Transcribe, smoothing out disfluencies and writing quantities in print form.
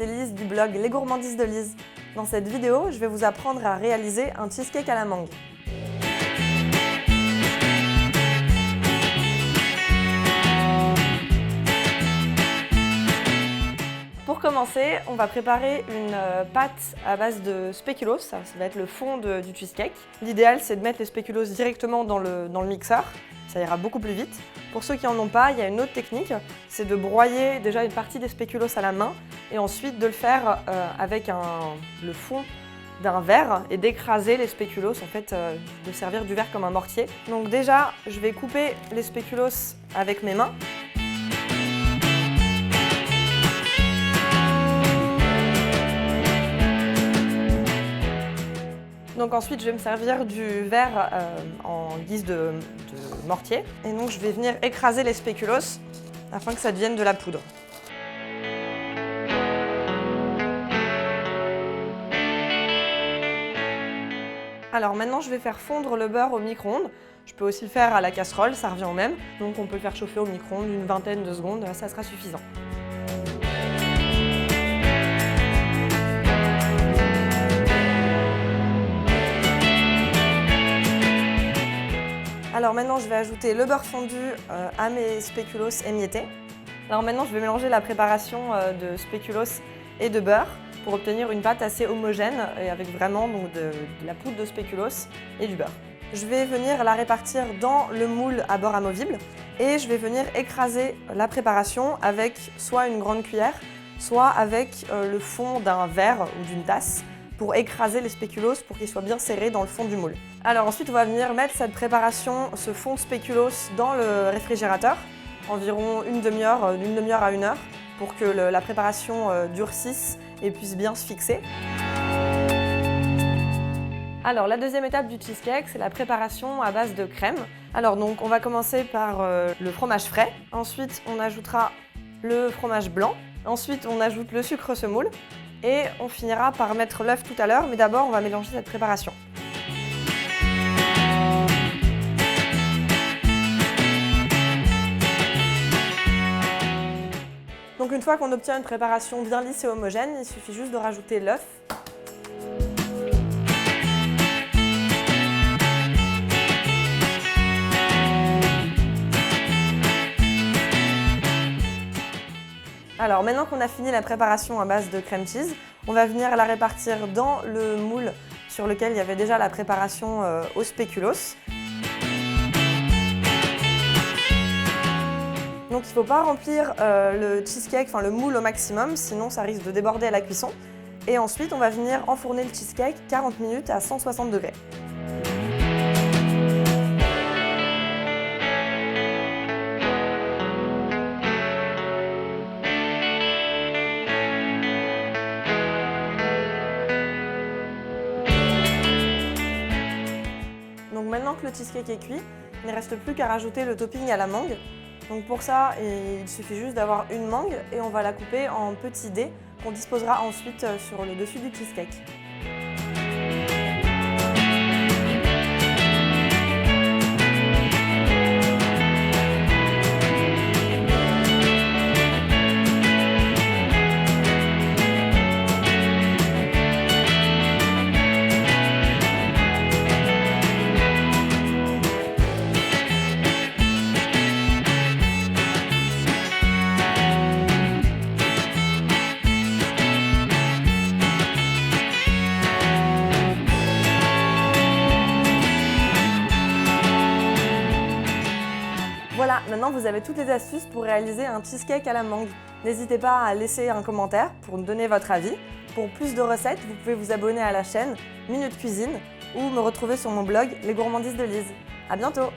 c'est Lise du blog Les Gourmandises de Lise. Dans cette vidéo, je vais vous apprendre à réaliser un cheesecake à la mangue. Pour commencer, on va préparer une pâte à base de spéculoos, ça va être le fond du cheesecake. L'idéal, c'est de mettre les spéculoos directement dans le mixeur, ça ira beaucoup plus vite. Pour ceux qui n'en ont pas, il y a une autre technique, c'est de broyer déjà une partie des spéculoos à la main et ensuite de le faire avec le fond d'un verre et d'écraser les spéculoos, en fait, de servir du verre comme un mortier. Donc déjà, je vais couper les spéculoos avec mes mains. Donc ensuite, je vais me servir du verre en guise de mortier. Et donc, je vais venir écraser les spéculoos afin que ça devienne de la poudre. Alors maintenant, je vais faire fondre le beurre au micro-ondes. Je peux aussi le faire à la casserole, ça revient au même. Donc on peut le faire chauffer au micro-ondes une vingtaine de secondes, ça sera suffisant. Alors maintenant, je vais ajouter le beurre fondu à mes spéculoos émiettés. Alors maintenant, je vais mélanger la préparation de spéculoos et de beurre pour obtenir une pâte assez homogène et avec vraiment donc, de la poudre de spéculoos et du beurre. Je vais venir la répartir dans le moule à beurre amovible et je vais venir écraser la préparation avec soit une grande cuillère, soit avec le fond d'un verre ou d'une tasse, pour écraser les spéculoos pour qu'ils soient bien serrés dans le fond du moule. Alors ensuite, on va venir mettre cette préparation, ce fond spéculoos dans le réfrigérateur, environ d'une demi-heure à une heure, pour que la préparation durcisse et puisse bien se fixer. Alors la deuxième étape du cheesecake, c'est la préparation à base de crème. Alors donc on va commencer par le fromage frais, ensuite on ajoutera le fromage blanc, ensuite on ajoute le sucre semoule, et on finira par mettre l'œuf tout à l'heure, mais d'abord on va mélanger cette préparation. Donc une fois qu'on obtient une préparation bien lisse et homogène, il suffit juste de rajouter l'œuf. Alors maintenant qu'on a fini la préparation à base de crème cheese, on va venir la répartir dans le moule sur lequel il y avait déjà la préparation aux spéculoos. Donc il ne faut pas remplir le cheesecake, enfin le moule au maximum, sinon ça risque de déborder à la cuisson. Et ensuite on va venir enfourner le cheesecake 40 minutes à 160 degrés. Donc maintenant que le cheesecake est cuit, il ne reste plus qu'à rajouter le topping à la mangue. Donc pour ça, il suffit juste d'avoir une mangue et on va la couper en petits dés qu'on disposera ensuite sur le dessus du cheesecake. Voilà, maintenant vous avez toutes les astuces pour réaliser un cheesecake à la mangue. N'hésitez pas à laisser un commentaire pour me donner votre avis. Pour plus de recettes, vous pouvez vous abonner à la chaîne Minute Cuisine ou me retrouver sur mon blog Les Gourmandises de Lise. À bientôt!